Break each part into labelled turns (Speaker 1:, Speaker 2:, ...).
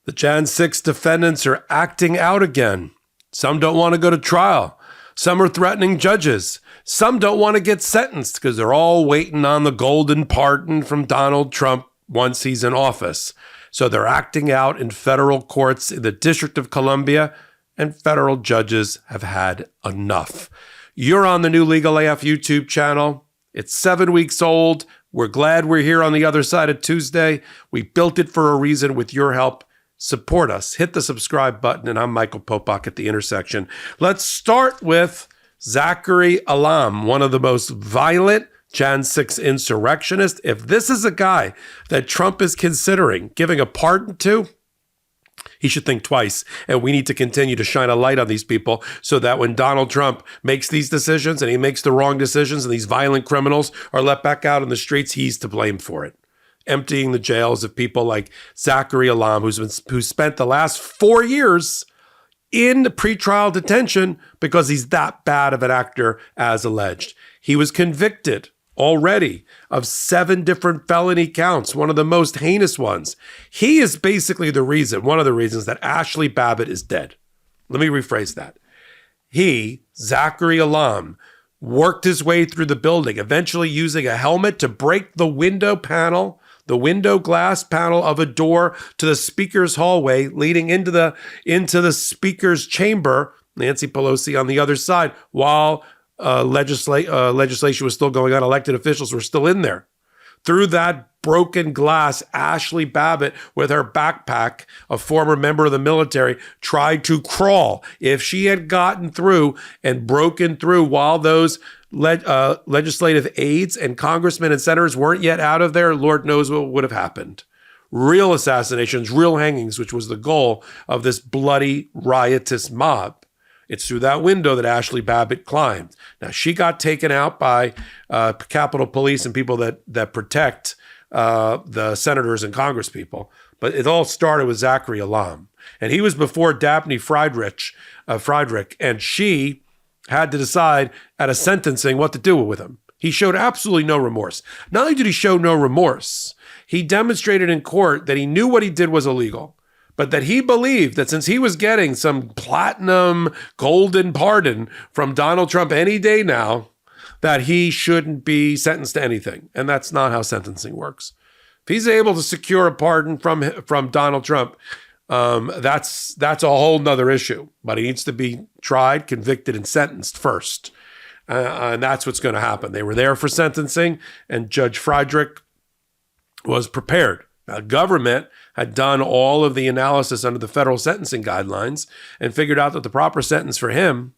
Speaker 1: The Jan6 defendants are acting out again. Some don't want to go to trial. Some are threatening judges. Some don't want to get sentenced because they're all waiting on the golden pardon from Donald Trump once he's in office. So they're acting out in federal courts in the District of Columbia, and federal judges have had enough. You're on the New Legal AF YouTube channel. It's 7 weeks old. We're glad we're here on the other side of Tuesday. We built it for a reason with your help. Support us. Hit the subscribe button, and I'm Michael Popok at The Intersection. Let's start with Zachary Alam, one of the most violent Jan6 insurrectionists. If this is a guy that Trump is considering giving a pardon to, he should think twice. And we need to continue to shine a light on these people so that when Donald Trump makes these decisions and he makes the wrong decisions and these violent criminals are let back out in the streets, he's to blame for it. Emptying the jails of people like Zachary Alam, who spent the last 4 years in pretrial detention because he's that bad of an actor as alleged. He was convicted already of 7 different felony counts, one of the most heinous ones. He is basically one of the reasons that Ashley Babbitt is dead. Let me rephrase that. He, Zachary Alam, worked his way through the building, eventually using a helmet to break the window glass panel of a door to the speaker's hallway leading into the speaker's chamber, Nancy Pelosi on the other side, while legislation was still going on. Elected officials were still in there. Through that broken glass, Ashley Babbitt, with her backpack, a former member of the military, tried to crawl. If she had gotten through and broken through while those legislative aides and congressmen and senators weren't yet out of there, Lord knows what would have happened. Real assassinations, real hangings, which was the goal of this bloody, riotous mob. It's through that window that Ashley Babbitt climbed. Now, she got taken out by Capitol Police and people that protect the senators and congresspeople. But it all started with Zachary Alam. And he was before Daphne Friedrich, and she had to decide at a sentencing what to do with him. He showed absolutely no remorse. Not only did he show no remorse, he demonstrated in court that he knew what he did was illegal, but that he believed that since he was getting some platinum golden pardon from Donald Trump any day now, that he shouldn't be sentenced to anything. And that's not how sentencing works. If he's able to secure a pardon from Donald Trump, that's a whole nother issue. But he needs to be tried, convicted, and sentenced first. And that's what's going to happen. They were there for sentencing, and Judge Friedrich was prepared. Now, government had done all of the analysis under the federal sentencing guidelines and figured out that the proper sentence for him,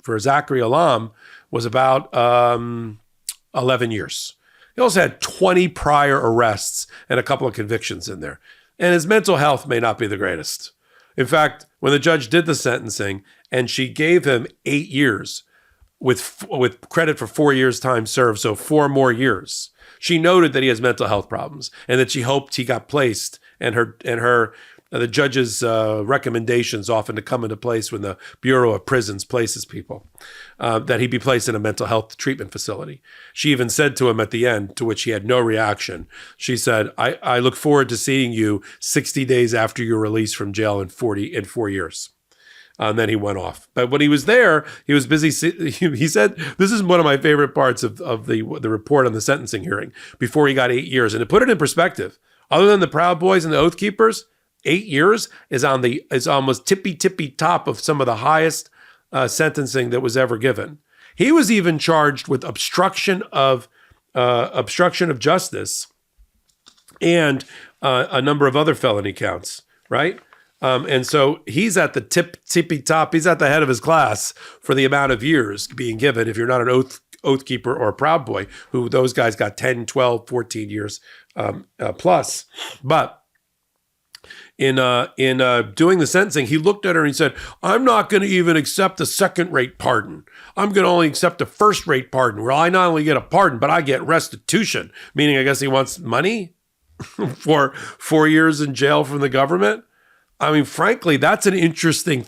Speaker 1: for Zachary Alam, was about 11 years. He also had 20 prior arrests and a couple of convictions in there. And his mental health may not be the greatest. In fact, when the judge did the sentencing and she gave him 8 years with credit for 4 years time served, so 4 more years, she noted that he has mental health problems and that she hoped he got placed, and the judge's recommendations often to come into place when the Bureau of Prisons places people, that he be placed in a mental health treatment facility. She even said to him at the end, to which he had no reaction, she said, I look forward to seeing you 60 days after your release from jail in 4 years. And then he went off. But when he was there, he was busy. He said, this is one of my favorite parts of the report on the sentencing hearing before he got 8 years. And to put it in perspective, other than the Proud Boys and the Oath Keepers, 8 years is almost tippy top of some of the highest sentencing that was ever given. He was even charged with obstruction of justice and a number of other felony counts, right? And so he's at the tippy top. He's at the head of his class for the amount of years being given if you're not an oath keeper or a Proud Boy, who those guys got 10, 12, 14 years plus. But in doing the sentencing, he looked at her and he said, I'm not going to even accept a second-rate pardon. I'm going to only accept a first-rate pardon, where I not only get a pardon, but I get restitution, meaning I guess he wants money for 4 years in jail from the government. I mean, frankly, that's an interesting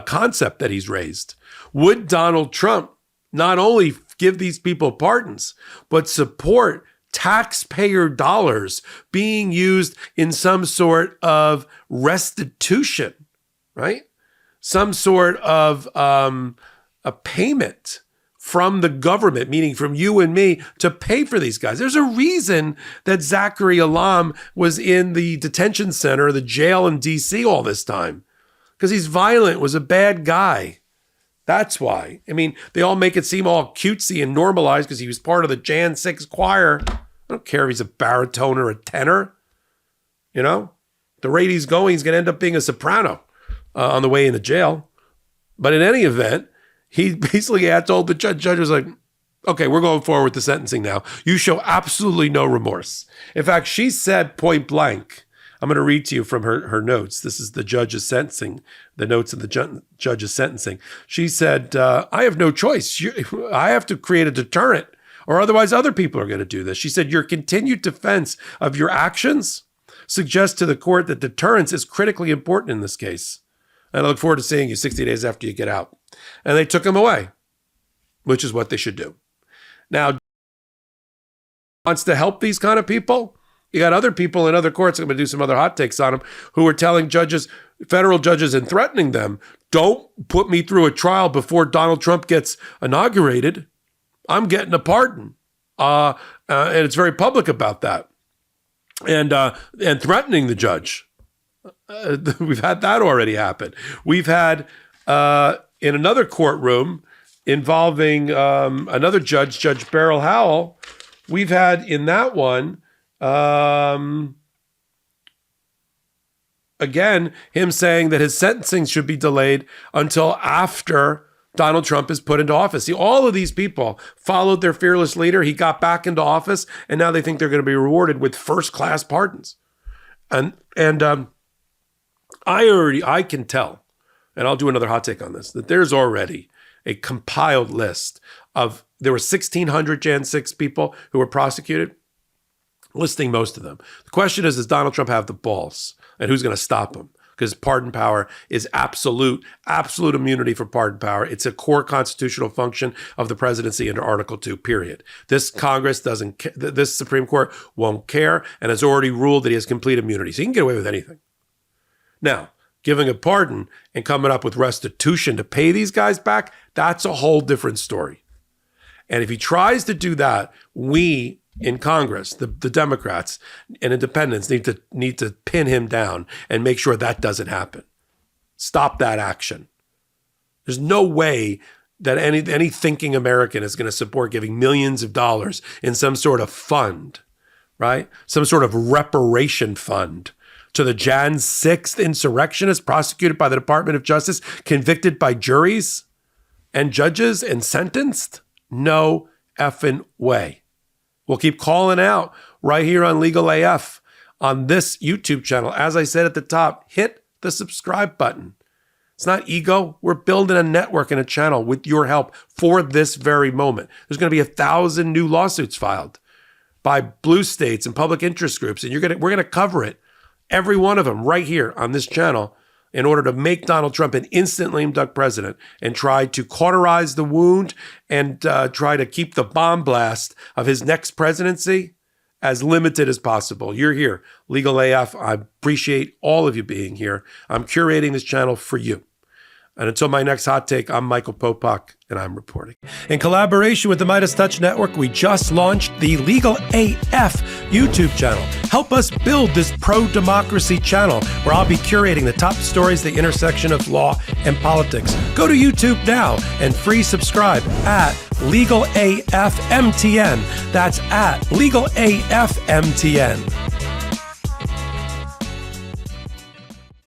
Speaker 1: concept that he's raised. Would Donald Trump not only give these people pardons, but support taxpayer dollars being used in some sort of restitution, right? Some sort of a payment from the government, meaning from you and me, to pay for these guys. There's a reason that Zachary Alam was in the detention center, the jail in D.C. all this time, because he's violent, was a bad guy. That's why. I mean, they all make it seem all cutesy and normalized because he was part of the Jan6 choir. I don't care if he's a baritone or a tenor. You know, the rate he's going, he's going to end up being a soprano on the way into jail. But in any event, he basically had told the judge was like, okay, we're going forward with the sentencing now. You show absolutely no remorse. In fact, she said point blank, I'm going to read to you from her notes. This is the judge's sentencing, the notes of the judge's sentencing. She said, I have no choice. I have to create a deterrent, or otherwise other people are going to do this. She said, your continued defense of your actions suggests to the court that deterrence is critically important in this case. And I look forward to seeing you 60 days after you get out. And they took him away, which is what they should do. Now, wants to help these kind of people? You got other people in other courts, I'm going to do some other hot takes on them, who are telling judges, federal judges, and threatening them, don't put me through a trial before Donald Trump gets inaugurated. I'm getting a pardon. And it's very public about that. And threatening the judge. We've had that already happen. We've had in another courtroom involving another judge, Judge Beryl Howell, we've had in that one, again, him saying that his sentencing should be delayed until after Donald Trump is put into office. See, all of these people followed their fearless leader. He got back into office, and now they think they're going to be rewarded with first-class pardons. And I can tell, and I'll do another hot take on this, that there's already a compiled list of, there were 1,600 Jan6 people who were prosecuted, listing most of them. The question is, does Donald Trump have the balls? And who's going to stop him? Because pardon power is absolute immunity for pardon power. It's a core constitutional function of the presidency under Article 2, period. This Congress doesn't, this Supreme Court won't care and has already ruled that he has complete immunity. So he can get away with anything. Now, giving a pardon and coming up with restitution to pay these guys back, that's a whole different story. And if he tries to do that, we in Congress, the Democrats and independents need to pin him down and make sure that doesn't happen. Stop that action. There's no way that any thinking American is going to support giving millions of dollars in some sort of fund, right? Some sort of reparation fund to the Jan6 Insurrectionists prosecuted by the Department of Justice, convicted by juries and judges and sentenced? No effing way. We'll keep calling out right here on Legal AF on this YouTube channel. As I said at the top, hit the subscribe button. It's not ego. We're building a network and a channel with your help for this very moment. There's going to be 1,000 new lawsuits filed by blue states and public interest groups, and we're going to cover it, every one of them, right here on this channel, in order to make Donald Trump an instant lame duck president and try to cauterize the wound and try to keep the bomb blast of his next presidency as limited as possible. You're here, Legal AF. I appreciate all of you being here. I'm curating this channel for you. And until my next hot take, I'm Michael Popok, and I'm reporting. In collaboration with the Midas Touch Network, we just launched the Legal AF YouTube channel. Help us build this pro-democracy channel where I'll be curating the top stories, the intersection of law and politics. Go to YouTube now and free subscribe at Legal AF MTN. That's at Legal AF MTN.